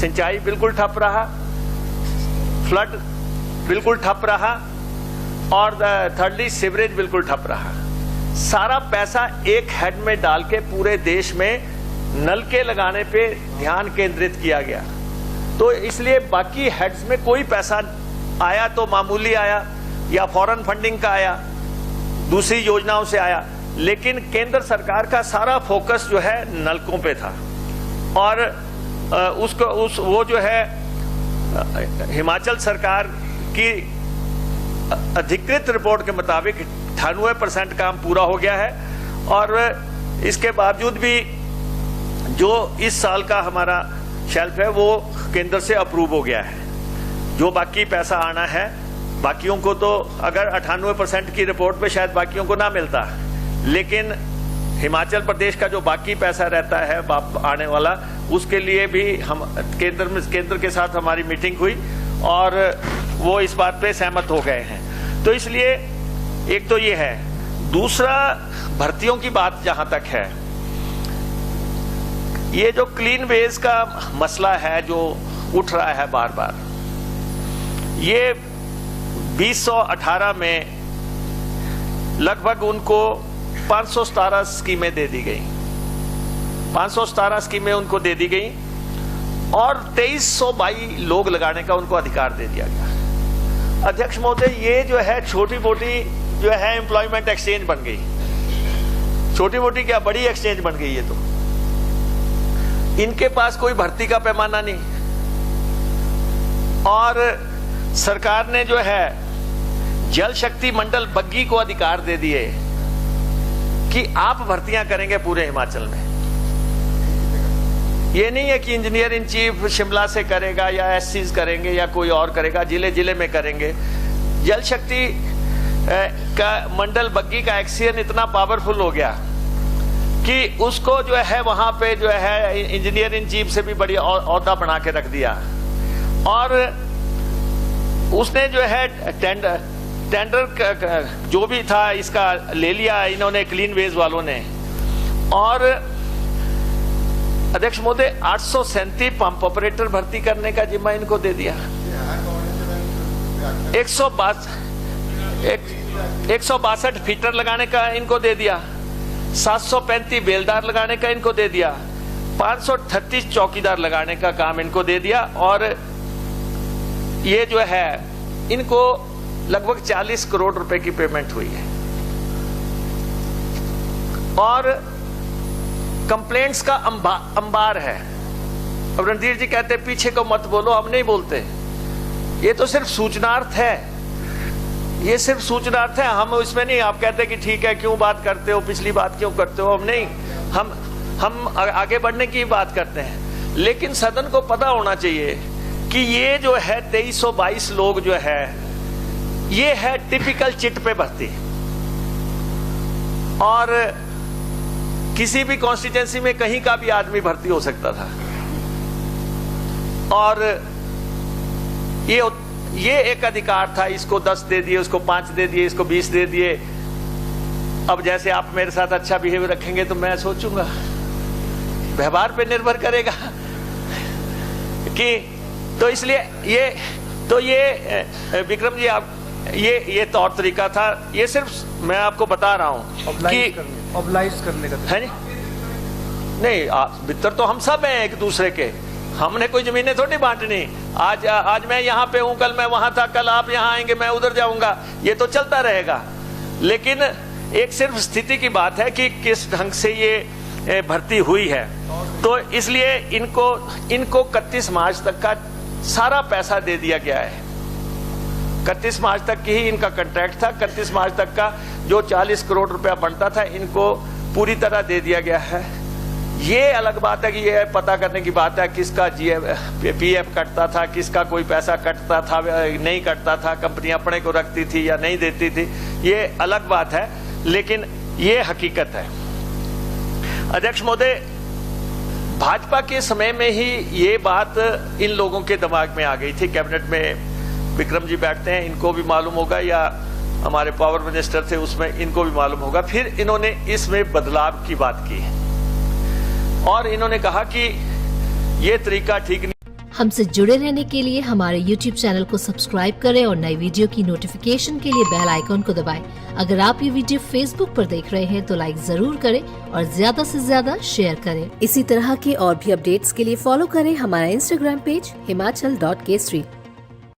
सिंचाई बिल्कुल ठप रहा, फ्लड बिल्कुल ठप रहा, और थर्डली सीवरेज बिल्कुल ठप रहा। सारा पैसा एक हेड में डाल के पूरे देश में नलके लगाने पे ध्यान केंद्रित किया गया। तो इसलिए बाकी हेड्स में कोई पैसा आया तो मामूली आया, या फॉरेन फंडिंग का आया, दूसरी योजनाओं से आया, लेकिन केंद्र सरकार का सारा फोकस जो है नलकों पे था। और वो जो है हिमाचल सरकार की अधिकृत रिपोर्ट के मुताबिक 98% काम पूरा हो गया है, और इसके बावजूद भी जो इस साल का हमारा शेल्फ है वो केंद्र से अप्रूव हो गया है। जो बाकी पैसा आना है, बाकियों को तो अगर 98% की रिपोर्ट पे शायद बाकियों को ना मिलता, लेकिन हिमाचल प्रदेश का जो बाकी पैसा रहता है आने वाला, उसके लिए भी हम केंद्र के साथ हमारी मीटिंग हुई और वो इस बात पे सहमत हो गए हैं। तो इसलिए एक तो ये है। दूसरा, भर्तियों की बात जहां तक है, ये जो क्लीन वेज का मसला है जो उठ रहा है बार बार, ये 2018 में लगभग उनको 517 स्कीमें दे दी गई, 517 स्कीमें उनको दे दी गई, और 2322 लोग लगाने का उनको अधिकार दे दिया गया। अध्यक्ष महोदय, ये जो है छोटी मोटी जो है एम्प्लॉयमेंट एक्सचेंज बन गई। छोटी मोटी क्या, बड़ी एक्सचेंज बन गई। ये तो इनके पास कोई भर्ती का पैमाना नहीं, और सरकार ने जो है जल शक्ति मंडल बग्गी को अधिकार दे दिए कि आप भर्तियां करेंगे पूरे हिमाचल में। ये नहीं है कि इंजीनियर इन चीफ शिमला से करेगा या एससीज करेंगे या कोई और करेगा, जिले जिले में करेंगे। जल शक्ति का मंडल बग्गी का एक्सियन इतना पावरफुल हो गया कि उसको जो है वहां पे जो है इंजीनियर इन चीफ से भी बड़ी औहदा बना के रख दिया, और उसने जो है टेंडर जो भी था इसका ले लिया इन्होंने, क्लीन वेज वालों ने। और अध्यक्ष महोदय, 837 पंप ऑपरेटर भर्ती करने का जिम्मा इनको दे दिया, 162 फीटर लगाने का इनको दे दिया, 735 बेलदार लगाने का इनको दे दिया, 538 चौकीदार लगाने का काम इनको दे दिया, और ये जो है इनको लगभग 40 करोड़ रुपए की पेमेंट हुई है। और कंप्लेंट्स का अंबार है। अब रणधीर जी कहते पीछे को मत बोलो, हम नहीं बोलते। ये तो सिर्फ सूचनार्थ है, ये सिर्फ सूचनार्थ है। हम इसमें नहीं, आप कहते कि ठीक है क्यों बात करते हो, पिछली बात क्यों करते हो, हम नहीं, हम आगे बढ़ने की बात करते हैं। लेकिन सदन को पता होना चाहिए कि ये जो है 2322 लोग जो है, ये है टिपिकल चिट पे भर्ती, और किसी भी कॉन्स्टिट्यूएंसी में कहीं का भी आदमी भर्ती हो सकता था। और ये एक अधिकार था, इसको 10 दे दिए, उसको 5 दे दिए, इसको 20 दे दिए। अब जैसे आप मेरे साथ अच्छा बिहेवियर रखेंगे तो मैं सोचूंगा, व्यवहार पे निर्भर करेगा कि, तो इसलिए ये विक्रम जी, आप ये तौर तरीका था। ये सिर्फ मैं आपको बता रहा हूं कि ऑब्लाइज करने का है नहीं, मित्र तो हम सब हैं एक दूसरे के, हमने कोई जमीनें थोड़ी बांटनी। आज मैं यहाँ पे हूँ, कल मैं वहां था, कल आप यहाँ आएंगे, मैं उधर जाऊंगा, ये तो चलता रहेगा। लेकिन एक सिर्फ स्थिति की बात है कि किस ढंग से ये भर्ती हुई है। तो इसलिए इनको 31 मार्च तक का सारा पैसा दे दिया गया है। 31 मार्च तक की ही इनका कॉन्ट्रैक्ट था। 31 मार्च तक का जो 40 करोड़ रुपया बनता था, इनको पूरी तरह दे दिया गया है। ये अलग बात है कि ये पता करने की बात है किसका पीएफ कटता था, किसका कोई पैसा कटता था, नहीं कटता था, कंपनी अपने को रखती थी या नहीं देती थी, ये अलग बात है, लेकिन ये हकीकत है। अध्यक्ष महोदय, भाजपा के समय में ही ये बात इन लोगों के दिमाग में आ गई थी। कैबिनेट में विक्रम जी बैठते हैं, इनको भी मालूम होगा, या हमारे पावर मिनिस्टर थे उसमें, इनको भी मालूम होगा। फिर इन्होंने इसमें बदलाव की बात की और इन्होंने कहा कि ये तरीका ठीक नहीं। हमसे जुड़े रहने के लिए हमारे YouTube चैनल को सब्सक्राइब करें और नई वीडियो की नोटिफिकेशन के लिए बेल आइकॉन को दबाएं। अगर आप ये वीडियो Facebook पर देख रहे हैं तो लाइक जरूर करें और ज्यादा से ज्यादा शेयर करें। इसी तरह के और भी अपडेट्स के लिए फॉलो करें हमारा Instagram पेज himachal.kesari।